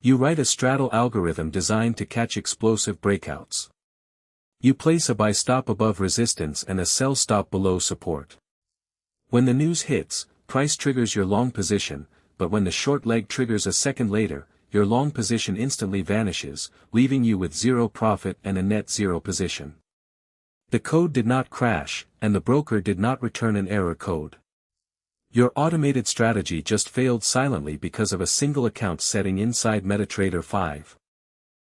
You write a straddle algorithm designed to catch explosive breakouts. You place a buy stop above resistance and a sell stop below support. When the news hits, price triggers your long position, but when the short leg triggers a second later, your long position instantly vanishes, leaving you with zero profit and a net zero position. The code did not crash, and the broker did not return an error code. Your automated strategy just failed silently because of a single account setting inside MetaTrader 5.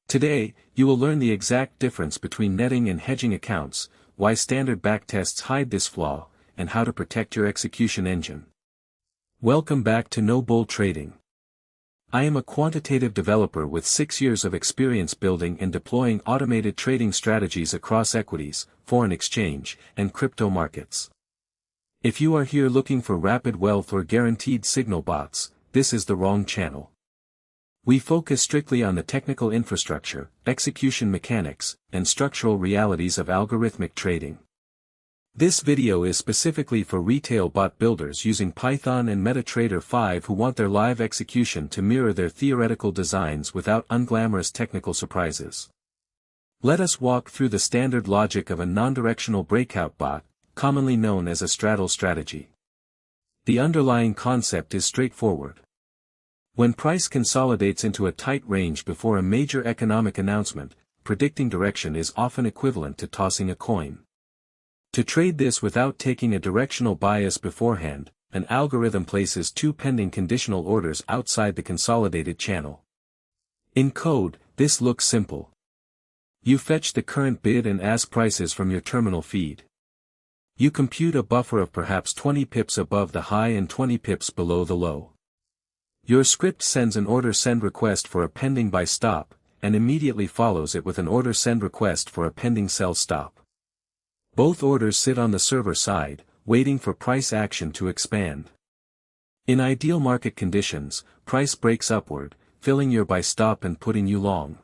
Today, you will learn the exact difference between netting and hedging accounts, why standard backtests hide this flaw, and how to protect your execution engine. Welcome back to No Bull Trading. I am a quantitative developer with 6 years of experience building and deploying automated trading strategies across equities, foreign exchange, and crypto markets. If you are here looking for rapid wealth or guaranteed signal bots, this is the wrong channel. We focus strictly on the technical infrastructure, execution mechanics, and structural realities of algorithmic trading. This video is specifically for retail bot builders using Python and MetaTrader 5 who want their live execution to mirror their theoretical designs without unglamorous technical surprises. Let us walk through the standard logic of a non-directional breakout bot, commonly known as a straddle strategy. The underlying concept is straightforward. When price consolidates into a tight range before a major economic announcement, predicting direction is often equivalent to tossing a coin. To trade this without taking a directional bias beforehand, an algorithm places two pending conditional orders outside the consolidated channel. In code, this looks simple. You fetch the current bid and ask prices from your terminal feed. You compute a buffer of perhaps 20 pips above the high and 20 pips below the low. Your script sends an order send request for a pending buy stop, and immediately follows it with an order send request for a pending sell stop. Both orders sit on the server side, waiting for price action to expand. In ideal market conditions, price breaks upward, filling your buy stop and putting you long.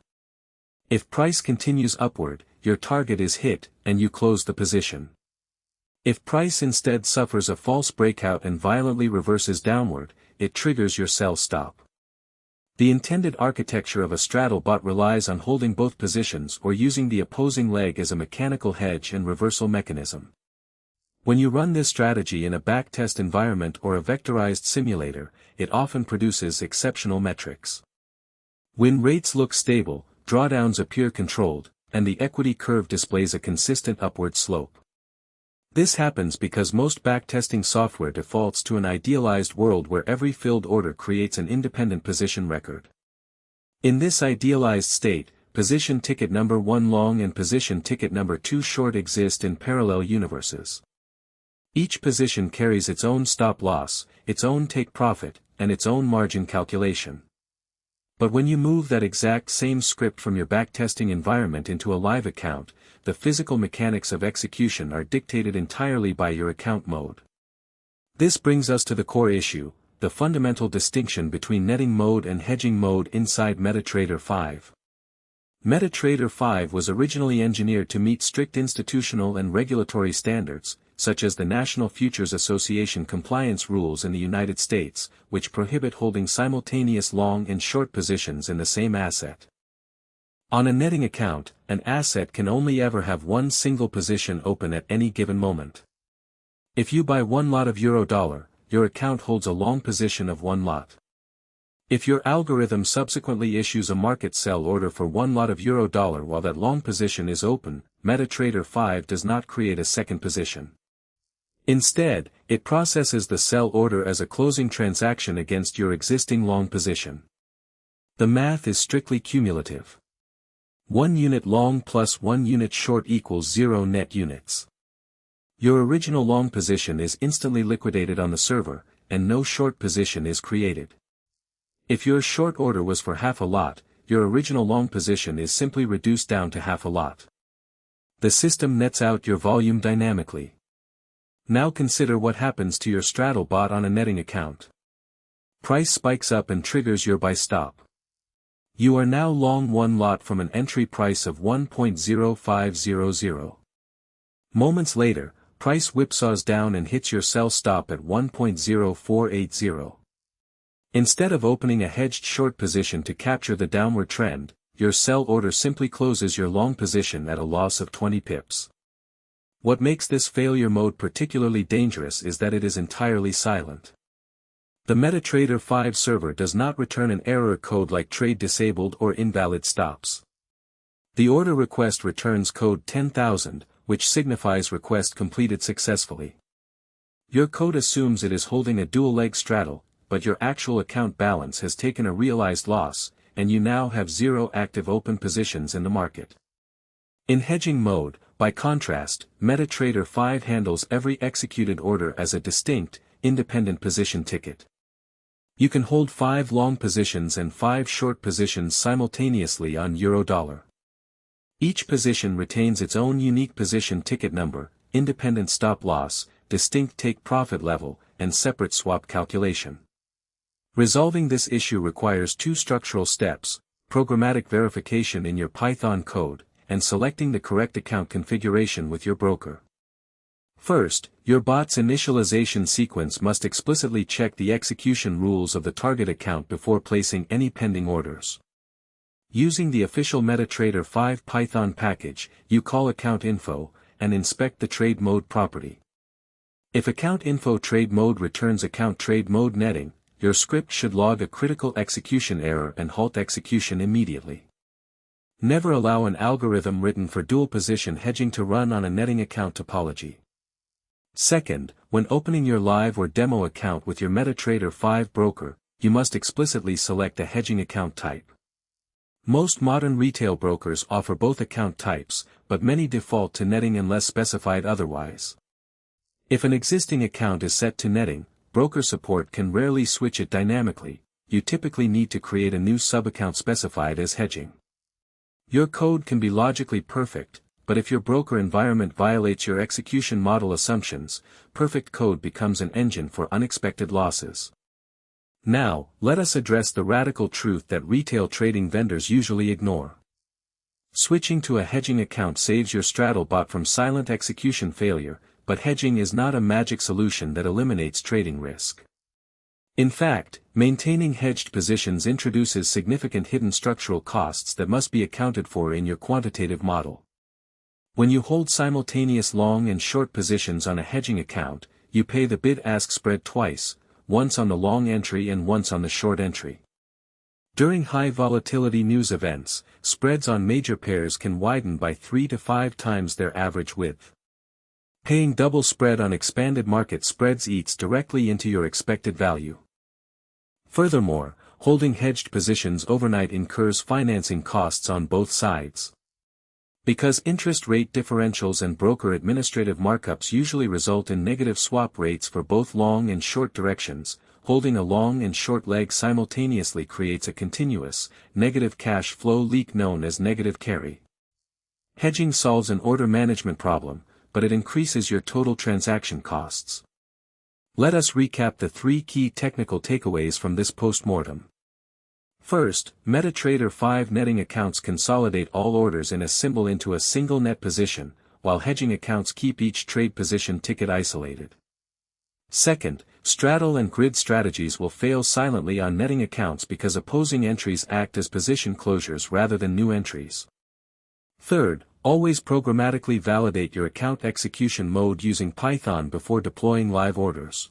If price continues upward, your target is hit, and you close the position. If price instead suffers a false breakout and violently reverses downward, it triggers your sell stop. The intended architecture of a straddle bot relies on holding both positions or using the opposing leg as a mechanical hedge and reversal mechanism. When you run this strategy in a backtest environment or a vectorized simulator, it often produces exceptional metrics. Win rates look stable, drawdowns appear controlled, and the equity curve displays a consistent upward slope. This happens because most backtesting software defaults to an idealized world where every filled order creates an independent position record. In this idealized state, position ticket number 1 long and position ticket number 2 short exist in parallel universes. Each position carries its own stop loss, its own take profit, and its own margin calculation. But when you move that exact same script from your backtesting environment into a live account, the physical mechanics of execution are dictated entirely by your account mode. This brings us to the core issue, the fundamental distinction between netting mode and hedging mode inside MetaTrader 5. MetaTrader 5 was originally engineered to meet strict institutional and regulatory standards, such as the National Futures Association compliance rules in the United States, which prohibit holding simultaneous long and short positions in the same asset. On a netting account, an asset can only ever have one single position open at any given moment. If you buy one lot of euro-dollar, your account holds a long position of one lot. If your algorithm subsequently issues a market sell order for one lot of euro-dollar while that long position is open, MetaTrader 5 does not create a second position. Instead, it processes the sell order as a closing transaction against your existing long position. The math is strictly cumulative. 1 unit long plus 1 unit short equals 0 net units. Your original long position is instantly liquidated on the server, and no short position is created. If your short order was for half a lot, your original long position is simply reduced down to half a lot. The system nets out your volume dynamically. Now consider what happens to your straddle bot on a netting account. Price spikes up and triggers your buy stop. You are now long one lot from an entry price of 1.0500. Moments later, price whipsaws down and hits your sell stop at 1.0480. Instead of opening a hedged short position to capture the downward trend, your sell order simply closes your long position at a loss of 20 pips. What makes this failure mode particularly dangerous is that it is entirely silent. The MetaTrader 5 server does not return an error code like trade disabled or invalid stops. The order request returns code 10,000, which signifies request completed successfully. Your code assumes it is holding a dual leg straddle, but your actual account balance has taken a realized loss, and you now have 0 active open positions in the market. In hedging mode, by contrast, MetaTrader 5 handles every executed order as a distinct, independent position ticket. You can hold 5 long positions and 5 short positions simultaneously on euro-dollar. Each position retains its own unique position ticket number, independent stop-loss, distinct take-profit level, and separate swap calculation. Resolving this issue requires 2 structural steps: programmatic verification in your Python code, and selecting the correct account configuration with your broker. First, your bot's initialization sequence must explicitly check the execution rules of the target account before placing any pending orders. Using the official MetaTrader 5 Python package, you call account info, and inspect the trade mode property. If account info trade mode returns account trade mode netting, your script should log a critical execution error and halt execution immediately. Never allow an algorithm written for dual position hedging to run on a netting account topology. Second, when opening your live or demo account with your MetaTrader 5 broker, you must explicitly select a hedging account type. Most modern retail brokers offer both account types, but many default to netting unless specified otherwise. If an existing account is set to netting, broker support can rarely switch it dynamically. You typically need to create a new subaccount specified as hedging. Your code can be logically perfect, but if your broker environment violates your execution model assumptions, perfect code becomes an engine for unexpected losses. Now, let us address the radical truth that retail trading vendors usually ignore. Switching to a hedging account saves your straddle bot from silent execution failure, but hedging is not a magic solution that eliminates trading risk. In fact, maintaining hedged positions introduces significant hidden structural costs that must be accounted for in your quantitative model. When you hold simultaneous long and short positions on a hedging account, you pay the bid-ask spread twice, once on the long entry and once on the short entry. During high volatility news events, spreads on major pairs can widen by 3 to 5 times their average width. Paying double spread on expanded market spreads eats directly into your expected value. Furthermore, holding hedged positions overnight incurs financing costs on both sides. Because interest rate differentials and broker administrative markups usually result in negative swap rates for both long and short directions, holding a long and short leg simultaneously creates a continuous, negative cash flow leak known as negative carry. Hedging solves an order management problem, but it increases your total transaction costs. Let us recap the 3 key technical takeaways from this postmortem. First, MetaTrader 5 netting accounts consolidate all orders in a symbol into a single net position, while hedging accounts keep each trade position ticket isolated. Second, straddle and grid strategies will fail silently on netting accounts because opposing entries act as position closures rather than new entries. Third, always programmatically validate your account execution mode using Python before deploying live orders.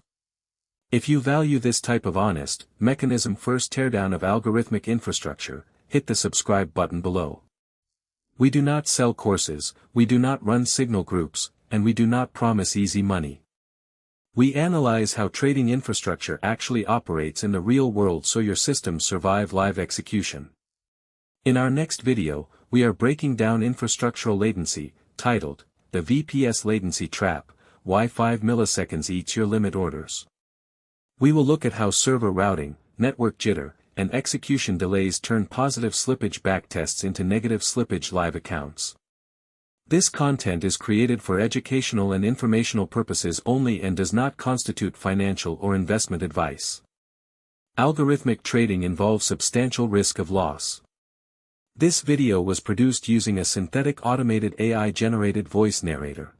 If you value this type of honest, mechanism-first teardown of algorithmic infrastructure, hit the subscribe button below. We do not sell courses, we do not run signal groups, and we do not promise easy money. We analyze how trading infrastructure actually operates in the real world so your systems survive live execution. In our next video, we are breaking down infrastructural latency, titled, The VPS Latency Trap, Why 5 milliseconds Eats Your Limit Orders. We will look at how server routing, network jitter, and execution delays turn positive slippage backtests into negative slippage live accounts. This content is created for educational and informational purposes only and does not constitute financial or investment advice. Algorithmic trading involves substantial risk of loss. This video was produced using a synthetic automated AI-generated voice narrator.